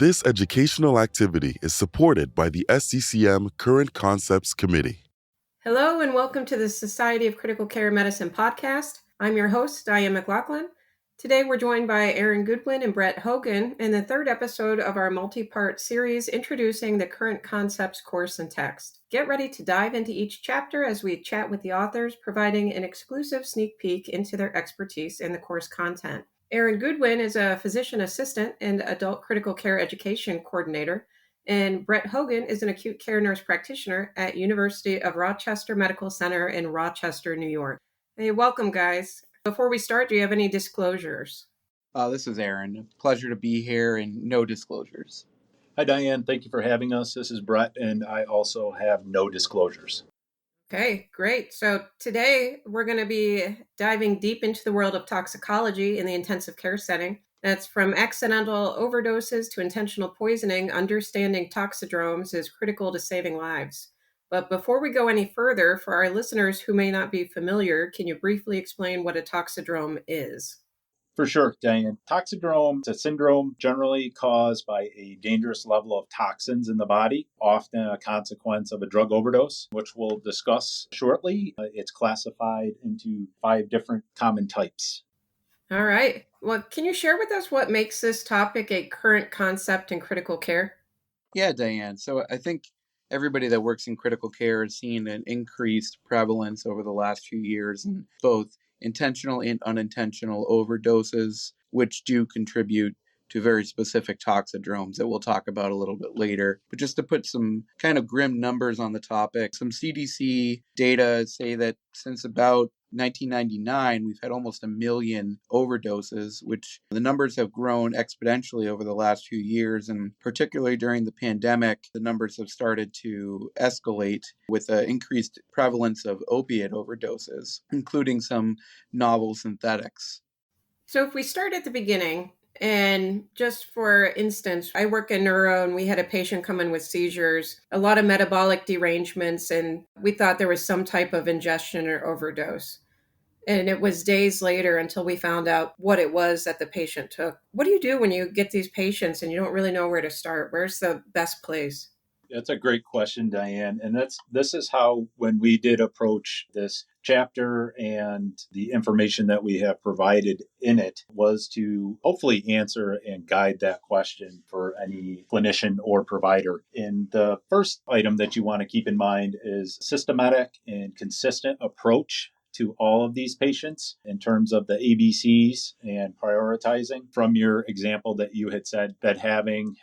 This educational activity is supported by the SCCM Current Concepts Committee. Hello and welcome to the Society of Critical Care Medicine podcast. I'm your host, Diane McLaughlin. Today we're joined by Aaron Goodwin and Brett Hogan in the third episode of our multi-part series introducing the Current Concepts course and text. Get ready to dive into each chapter as we chat with the authors, providing an exclusive sneak peek into their expertise in the course content. Aaron Goodwin is a physician assistant and adult critical care education coordinator, and Brett Hogan is an acute care nurse practitioner at University of Rochester Medical Center in Rochester, New York. Hey, welcome, guys. Before we start, do you have any disclosures? This is Aaron. Pleasure to be here and no disclosures. Hi, Diane. Thank you for having us. This is Brett, and I also have no disclosures. Okay, great. So today we're going to be diving deep into the world of toxicology in the intensive care setting. That's from accidental overdoses to intentional poisoning. Understanding toxidromes is critical to saving lives. But before we go any further, for our listeners who may not be familiar, can you briefly explain what a toxidrome is? For sure, Diane. Toxidrome is a syndrome generally caused by a dangerous level of toxins in the body, often a consequence of a drug overdose, which we'll discuss shortly. It's classified into 5 different common types. All right. Well, can you share with us what makes this topic a current concept in critical care? Yeah, Diane. So I think everybody that works in critical care has seen an increased prevalence over the last few years in both intentional and unintentional overdoses, which do contribute to very specific toxidromes that we'll talk about a little bit later. But just to put some kind of grim numbers on the topic, some CDC data say that since about 1999, we've had almost 1 million overdoses, which the numbers have grown exponentially over the last few years. And particularly during the pandemic, the numbers have started to escalate with an increased prevalence of opiate overdoses, including some novel synthetics. So if we start at the beginning, and just for instance, I work in neuro and we had a patient come in with seizures, a lot of metabolic derangements, and we thought there was some type of ingestion or overdose. And it was days later until we found out what it was that the patient took. What do you do when you get these patients and you don't really know where to start? Where's the best place? That's a great question, Diane. And this is how, when we did approach this chapter and the information that we have provided in it, was to hopefully answer and guide that question for any clinician or provider. And the first item that you want to keep in mind is systematic and consistent approach to all of these patients in terms of the ABCs and prioritizing. From your example that you had said, that having,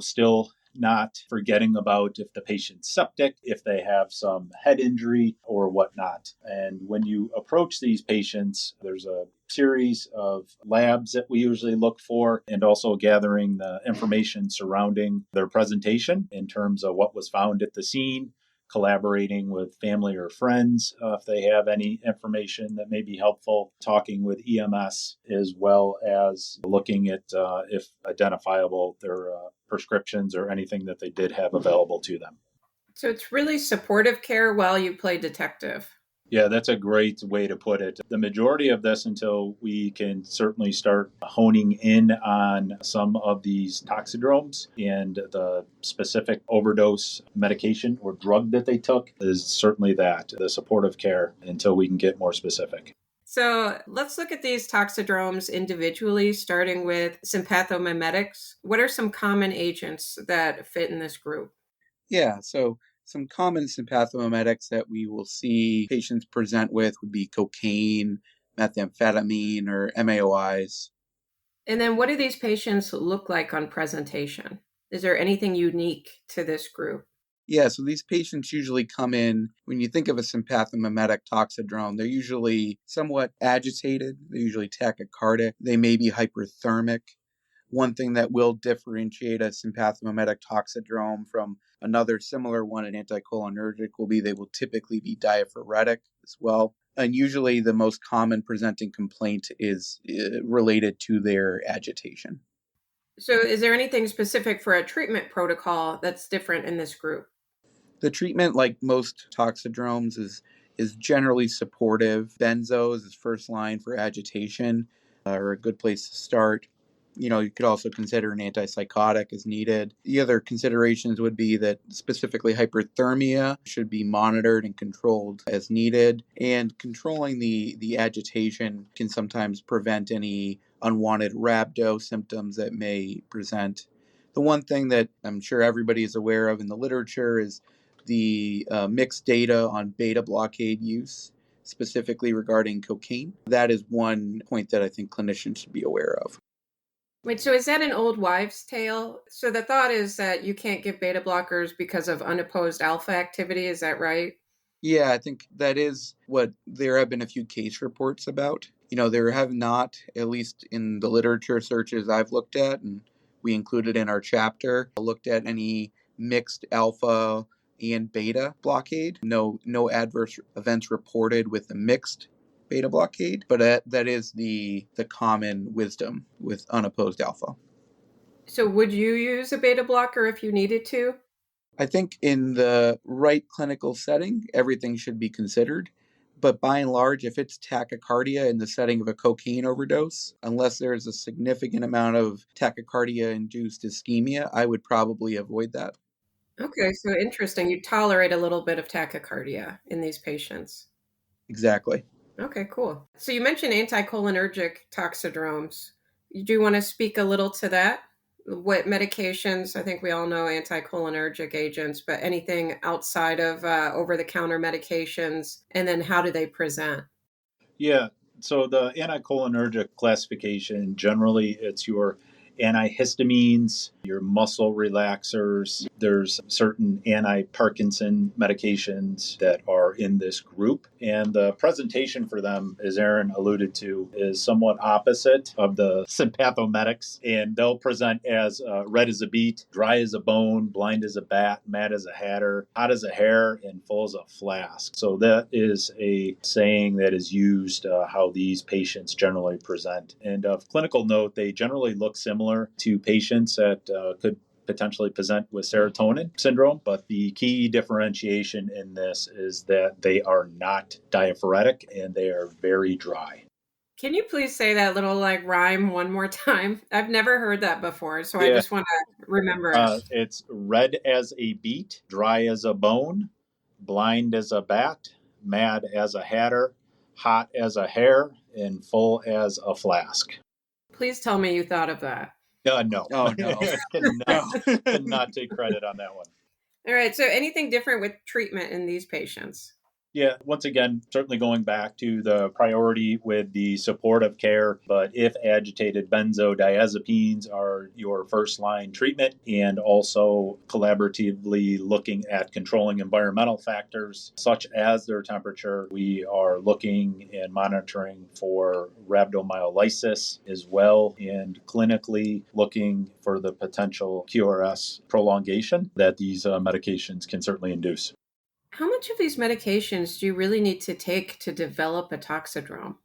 still not forgetting about if the patient's septic, if they have some head injury or whatnot. And when you approach these patients, there's a series of labs that we usually look for, and also gathering the information surrounding their presentation in terms of what was found at the scene, collaborating with family or friends if they have any information that may be helpful, talking with EMS, as well as looking at, if identifiable, their prescriptions or anything that they did have available to them. So it's really supportive care while you play detective. Yeah, that's a great way to put it. The majority of this, until we can certainly start honing in on some of these toxidromes and the specific overdose medication or drug that they took, is certainly the supportive care until we can get more specific. So let's look at these toxidromes individually, starting with sympathomimetics. What are some common agents that fit in this group? Yeah, so some common sympathomimetics that we will see patients present with would be cocaine, methamphetamine, or MAOIs. And then what do these patients look like on presentation? Is there anything unique to this group? Yeah, so these patients usually come in, when you think of a sympathomimetic toxidrome, they're usually somewhat agitated, they're usually tachycardic, they may be hyperthermic. One thing that will differentiate a sympathomimetic toxidrome from another similar one, an anticholinergic, will be they will typically be diaphoretic as well. And usually the most common presenting complaint is related to their agitation. So is there anything specific for a treatment protocol that's different in this group? The treatment, like most toxidromes, is generally supportive. Benzos is first line for agitation, are a good place to start. You could also consider an antipsychotic as needed. The other considerations would be that specifically hyperthermia should be monitored and controlled as needed. And controlling the agitation can sometimes prevent any unwanted rhabdo symptoms that may present. The one thing that I'm sure everybody is aware of in the literature is the mixed data on beta blockade use, specifically regarding cocaine. That is one point that I think clinicians should be aware of. Wait, so is that an old wives' tale? So the thought is that you can't give beta blockers because of unopposed alpha activity. Is that right? Yeah, I think that is what there have been a few case reports about. There have not, at least in the literature searches I've looked at, and we included in our chapter, looked at any mixed alpha and beta blockade. No adverse events reported with the mixed beta blockade, but that is the common wisdom with unopposed alpha. So would you use a beta blocker if you needed to? I think in the right clinical setting, everything should be considered. But by and large, if it's tachycardia in the setting of a cocaine overdose, unless there's a significant amount of tachycardia-induced ischemia, I would probably avoid that. Okay, so interesting. You tolerate a little bit of tachycardia in these patients. Exactly. Okay, cool. So you mentioned anticholinergic toxidromes. Do you want to speak a little to that? What medications? I think we all know anticholinergic agents, but anything outside of over-the-counter medications, and then how do they present? Yeah. So the anticholinergic classification, generally it's your antihistamines, your muscle relaxers. There's certain anti-Parkinson medications that are in this group. And the presentation for them, as Aaron alluded to, is somewhat opposite of the sympathomedics. And they'll present as red as a beet, dry as a bone, blind as a bat, mad as a hatter, hot as a hare, and full as a flask. So that is a saying that is used how these patients generally present. And of clinical note, they generally look similar to patients that could potentially present with serotonin syndrome, but the key differentiation in this is that they are not diaphoretic and they are very dry. Can you please say that little rhyme one more time? I've never heard that before, so Yeah. I just want to remember it. It's red as a beet, dry as a bone, blind as a bat, mad as a hatter, hot as a hare, and full as a flask. Please tell me you thought of that. No. Oh, no. Cannot take credit on that one. All right, so anything different with treatment in these patients? Yeah, once again, certainly going back to the priority with the supportive care, but if agitated, benzodiazepines are your first line treatment, and also collaboratively looking at controlling environmental factors such as their temperature. We are looking and monitoring for rhabdomyolysis as well, and clinically looking for the potential QRS prolongation that these medications can certainly induce. How much of these medications do you really need to take to develop a toxidrome?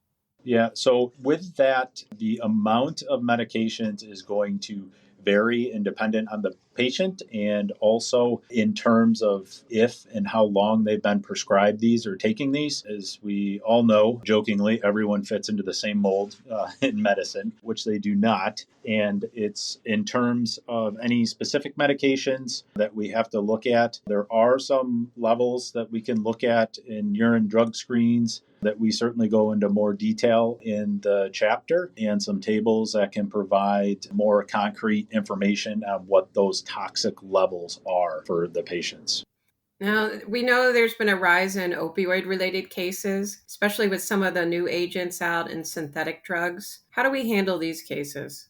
Yeah, so with that, the amount of medications is going to vary and dependent on the patient, and also in terms of if and how long they've been prescribed these or taking these. As we all know, jokingly, everyone fits into the same mold in medicine, which they do not. And it's in terms of any specific medications that we have to look at. There are some levels that we can look at in urine drug screens that we certainly go into more detail in the chapter, and some tables that can provide more concrete information on what those toxic levels are for the patients. Now, we know there's been a rise in opioid-related cases, especially with some of the new agents out in synthetic drugs. How do we handle these cases?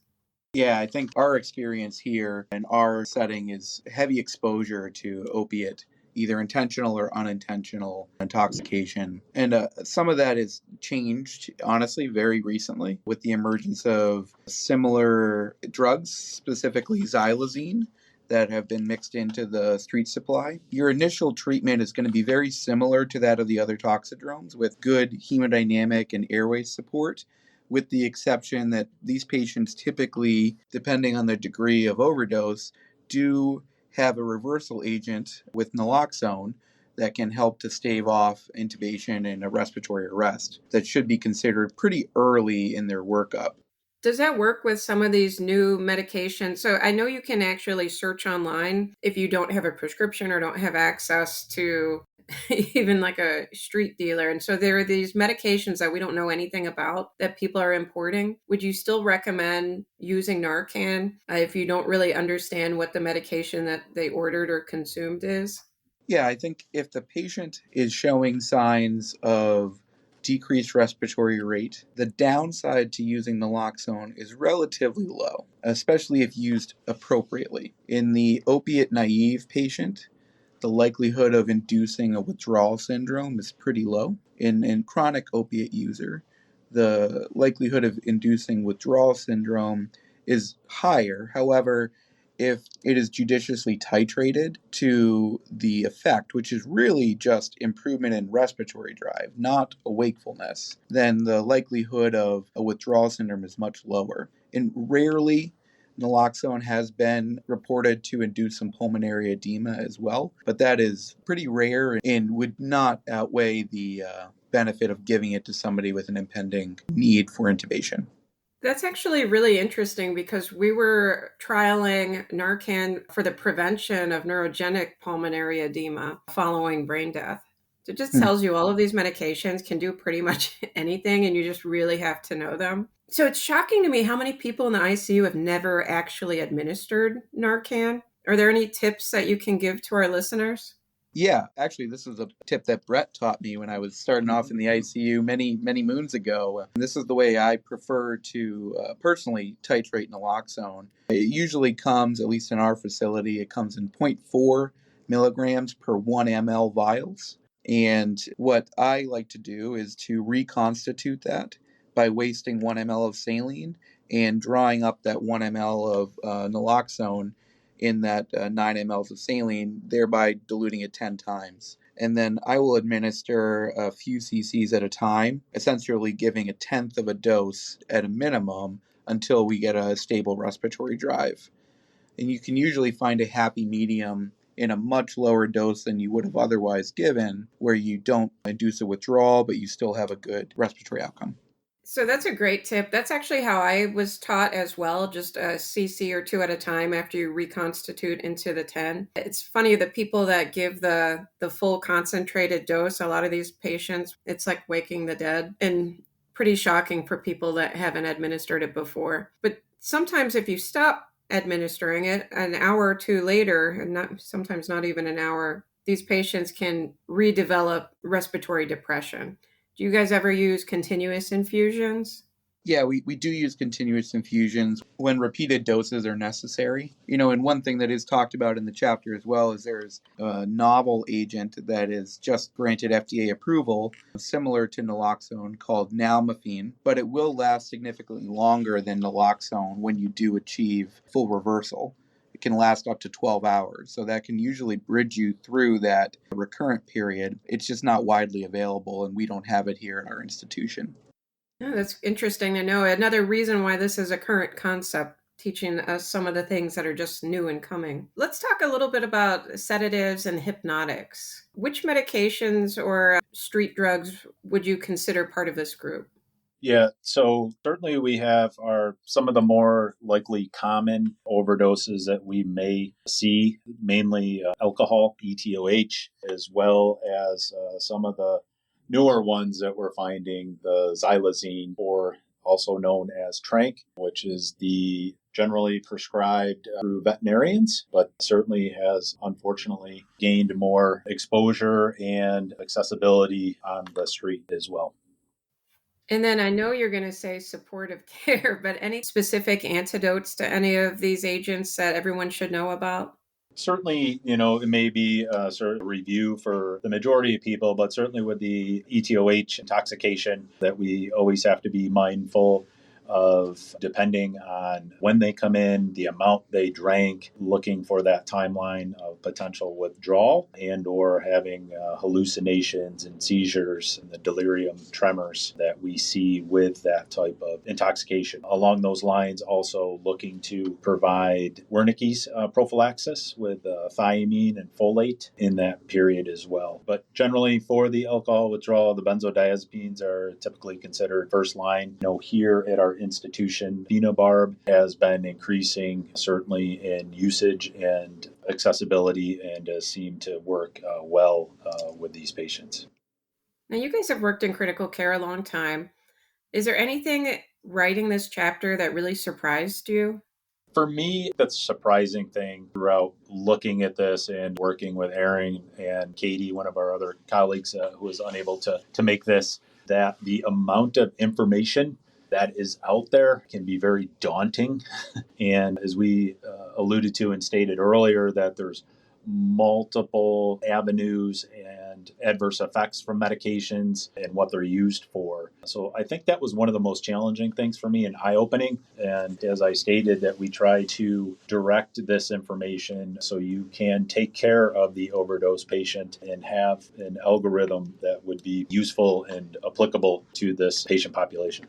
Yeah, I think our experience here in our setting is heavy exposure to opiate, either intentional or unintentional intoxication. And some of that is changed, honestly, very recently with the emergence of similar drugs, specifically xylazine, that have been mixed into the street supply. Your initial treatment is going to be very similar to that of the other toxidromes with good hemodynamic and airway support, with the exception that these patients typically, depending on the degree of overdose, do have a reversal agent with naloxone that can help to stave off intubation and a respiratory arrest that should be considered pretty early in their workup. Does that work with some of these new medications? So I know you can actually search online if you don't have a prescription or don't have access to even like a street dealer. And so there are these medications that we don't know anything about that people are importing. Would you still recommend using Narcan if you don't really understand what the medication that they ordered or consumed is? Yeah, I think if the patient is showing signs of decreased respiratory rate, the downside to using naloxone is relatively low, especially if used appropriately. In the opiate naive patient, the likelihood of inducing a withdrawal syndrome is pretty low. In chronic opiate user, the likelihood of inducing withdrawal syndrome is higher. However, if it is judiciously titrated to the effect, which is really just improvement in respiratory drive, not wakefulness, then the likelihood of a withdrawal syndrome is much lower. And rarely, naloxone has been reported to induce some pulmonary edema as well, but that is pretty rare and would not outweigh the benefit of giving it to somebody with an impending need for intubation. That's actually really interesting because we were trialing Narcan for the prevention of neurogenic pulmonary edema following brain death. So it just tells you all of these medications can do pretty much anything, and you just really have to know them. So it's shocking to me how many people in the ICU have never actually administered Narcan. Are there any tips that you can give to our listeners? Yeah, actually, this is a tip that Brett taught me when I was starting off in the ICU many, many moons ago. And this is the way I prefer to personally titrate naloxone. It usually comes, at least in our facility, it comes in 0.4 milligrams per 1 ml vials. And what I like to do is to reconstitute that by wasting 1 ml of saline and drawing up that 1 ml of naloxone in that 9 mLs of saline, thereby diluting it 10 times. And then I will administer a few cc's at a time, essentially giving a tenth of a dose at a minimum until we get a stable respiratory drive. And you can usually find a happy medium in a much lower dose than you would have otherwise given, where you don't induce a withdrawal, but you still have a good respiratory outcome. So that's a great tip. That's actually how I was taught as well, just a cc or two at a time after you reconstitute into the 10. It's funny, the people that give the full concentrated dose, a lot of these patients, it's like waking the dead, and pretty shocking for people that haven't administered it before. But sometimes if you stop administering it an hour or two later, and sometimes not even an hour, these patients can redevelop respiratory depression. Do you guys ever use continuous infusions? Yeah, we do use continuous infusions when repeated doses are necessary. And one thing that is talked about in the chapter as well is there's a novel agent that is just granted FDA approval, similar to naloxone, called nalmefene, but it will last significantly longer than naloxone when you do achieve full reversal. It can last up to 12 hours. So that can usually bridge you through that recurrent period. It's just not widely available, and we don't have it here in our institution. Oh, that's interesting to know. Another reason why this is a current concept, teaching us some of the things that are just new and coming. Let's talk a little bit about sedatives and hypnotics. Which medications or street drugs would you consider part of this group? Yeah, so certainly we have some of the more likely common overdoses that we may see, mainly alcohol, ETOH, as well as some of the newer ones that we're finding, the xylazine, or also known as tranq, which is the generally prescribed through veterinarians, but certainly has unfortunately gained more exposure and accessibility on the street as well. And then I know you're going to say supportive care, but any specific antidotes to any of these agents that everyone should know about? Certainly, it may be a sort of review for the majority of people, but certainly with the ETOH intoxication that we always have to be mindful of, depending on when they come in, the amount they drank, looking for that timeline of potential withdrawal and or having hallucinations and seizures and the delirium tremors that we see with that type of intoxication. Along those lines, also looking to provide Wernicke's prophylaxis with thiamine and folate in that period as well. But generally for the alcohol withdrawal, the benzodiazepines are typically considered first line. Here at our institution. Phenobarb has been increasing certainly in usage and accessibility and does seem to work well with these patients. Now, you guys have worked in critical care a long time. Is there anything writing this chapter that really surprised you? For me, that's a surprising thing throughout looking at this and working with Aaron and Katie, one of our other colleagues who was unable to make this, that the amount of information that is out there can be very daunting. And as we alluded to and stated earlier, that there's multiple avenues and adverse effects from medications and what they're used for. So I think that was one of the most challenging things for me and eye-opening. And as I stated, that we try to direct this information so you can take care of the overdose patient and have an algorithm that would be useful and applicable to this patient population.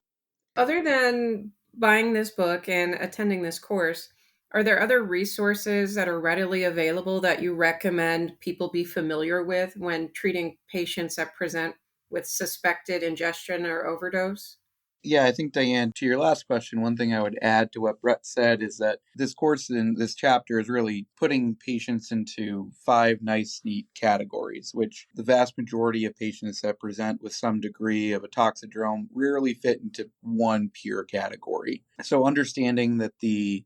Other than buying this book and attending this course, are there other resources that are readily available that you recommend people be familiar with when treating patients that present with suspected ingestion or overdose? Yeah, I think, Diane, to your last question, one thing I would add to what Brett said is that this course in this chapter is really putting patients into 5 nice, neat categories, which the vast majority of patients that present with some degree of a toxidrome rarely fit into one pure category. So understanding that the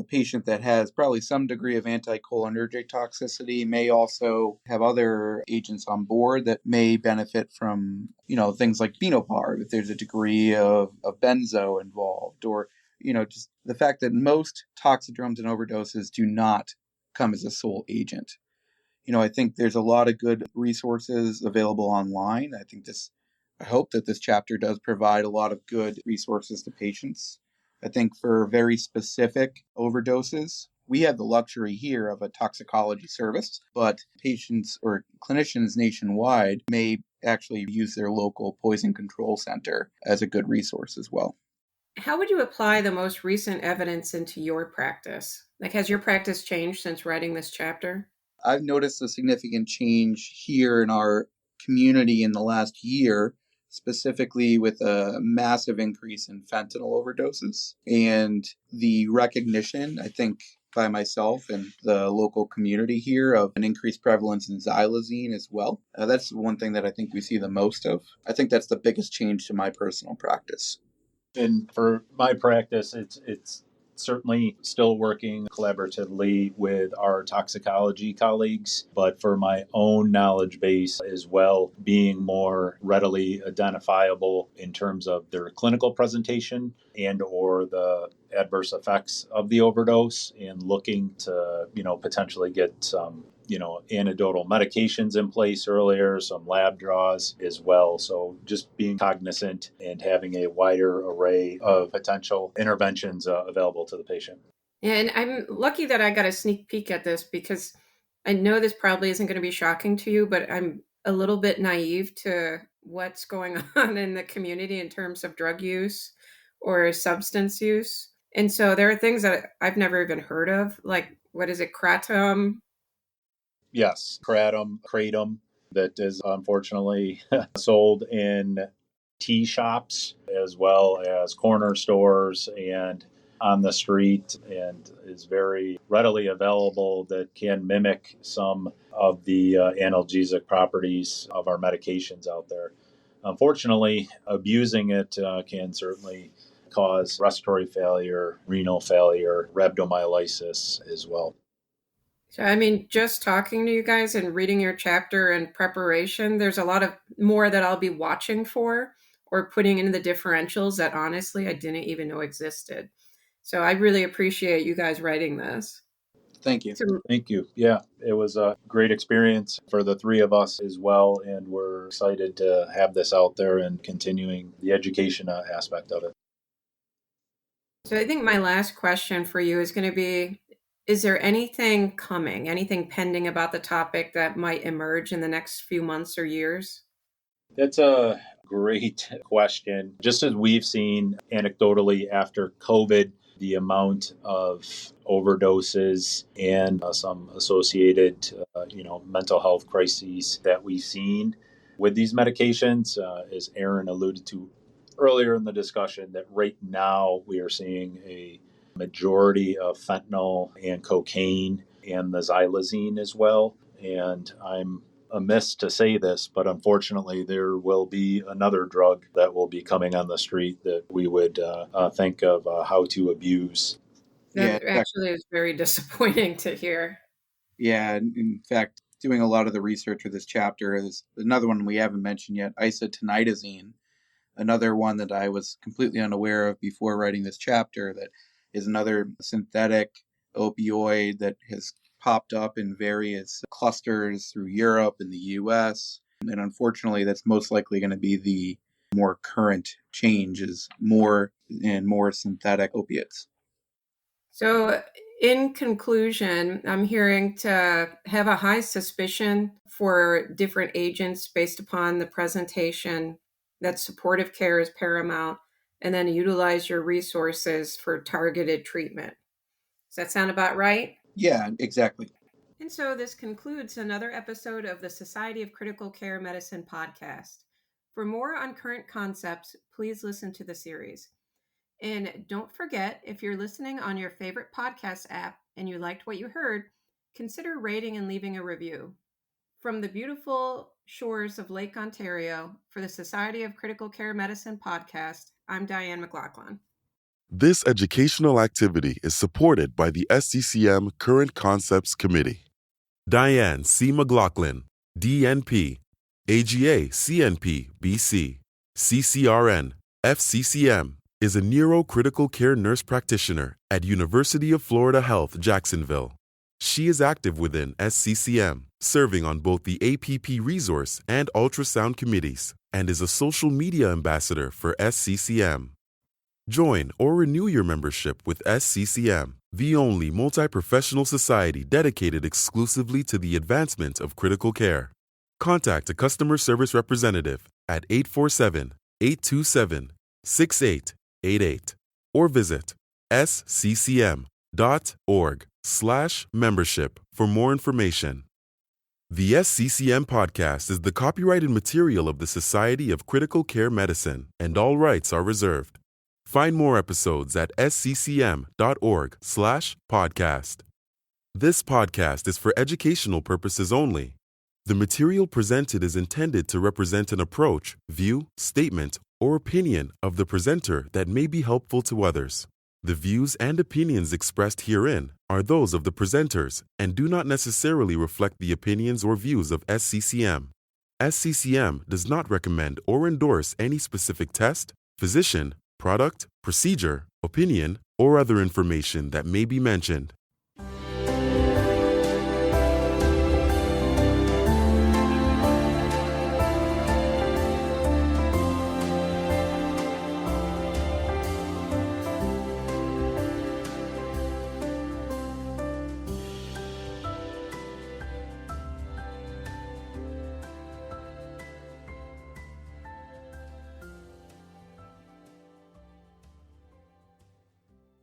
patient that has probably some degree of anticholinergic toxicity may also have other agents on board that may benefit from, things like phenobarb, if there's a degree of benzo involved, or, just the fact that most toxidromes and overdoses do not come as a sole agent. I think there's a lot of good resources available online. I hope that this chapter does provide a lot of good resources to patients. I think for very specific overdoses, we have the luxury here of a toxicology service, but patients or clinicians nationwide may actually use their local poison control center as a good resource as well. How would you apply the most recent evidence into your practice? Like, has your practice changed since writing this chapter? I've noticed a significant change here in our community in the last year, specifically with a massive increase in fentanyl overdoses and the recognition, I think, by myself and the local community here of an increased prevalence in xylazine as well. That's one thing that I think we see the most of. I think that's the biggest change to my personal practice. And for my practice, it's certainly still working collaboratively with our toxicology colleagues, but for my own knowledge base as well, being more readily identifiable in terms of their clinical presentation and or the adverse effects of the overdose, and looking to, potentially get some antidotal medications in place earlier, some lab draws as well. So just being cognizant and having a wider array of potential interventions available to the patient. And I'm lucky that I got a sneak peek at this because I know this probably isn't going to be shocking to you, but I'm a little bit naive to what's going on in the community in terms of drug use or substance use. And so there are things that I've never even heard of, like, what is it, kratom? Yes, kratom, that is unfortunately sold in tea shops as well as corner stores and on the street, and is very readily available, that can mimic some of the analgesic properties of our medications out there. Unfortunately, abusing it can certainly cause respiratory failure, renal failure, rhabdomyolysis as well. So, I mean, just talking to you guys and reading your chapter and preparation, there's a lot of more that I'll be watching for or putting in the differentials that honestly I didn't even know existed. So I really appreciate you guys writing this. Thank you. So, Thank you. Yeah, it was a great experience for the three of us as well, and we're excited to have this out there and continuing the education aspect of it. so I think my last question for you is going to be, is there anything coming, anything pending about the topic that might emerge in the next few months or years? That's a great question. Just as we've seen anecdotally after COVID, the amount of overdoses and some associated, mental health crises that we've seen with these medications, as Aaron alluded to earlier in the discussion that right now we are seeing a majority of fentanyl and cocaine and the xylazine as well. And I'm amiss to say this, but unfortunately, there will be another drug that will be coming on the street that we would think of how to abuse. Yeah, That actually is very disappointing to hear. yeah. In fact, doing a lot of the research for this chapter is another one we haven't mentioned yet, isotoniazine, another one that I was completely unaware of before writing this chapter, that is another synthetic opioid that has popped up in various clusters through Europe and the US. And unfortunately, that's most likely going to be the more current change, is more and more synthetic opiates. So, in conclusion, I'm hearing to have a high suspicion for different agents based upon the presentation, that supportive care is paramount, and then utilize your resources for targeted treatment. Does that sound about right? Yeah, exactly. And so this concludes another episode of the Society of Critical Care Medicine podcast. For more on current concepts, please listen to the series. And don't forget, if you're listening on your favorite podcast app and you liked what you heard, consider rating and leaving a review. From the beautiful shores of Lake Ontario, for the Society of Critical Care Medicine podcast, I'm Diane McLaughlin. This educational activity is supported by the SCCM Current Concepts Committee. Diane C. McLaughlin, DNP, AGACNP-BC, CCRN, FCCM, is a neurocritical care nurse practitioner at University of Florida Health, Jacksonville. She is active within SCCM, serving on both the APP Resource and Ultrasound committees, and is a social media ambassador for SCCM. Join or renew your membership with SCCM, the only multi-professional society dedicated exclusively to the advancement of critical care. Contact a customer service representative at 847-827-6888 or visit sccm.org/membership for more information. The SCCM podcast is the copyrighted material of the Society of Critical Care Medicine, and all rights are reserved. Find more episodes at sccm.org/podcast. This podcast is for educational purposes only. The material presented is intended to represent an approach, view, statement, or opinion of the presenter that may be helpful to others. The views and opinions expressed herein are those of the presenters and do not necessarily reflect the opinions or views of SCCM. SCCM does not recommend or endorse any specific test, physician, product, procedure, opinion, or other information that may be mentioned.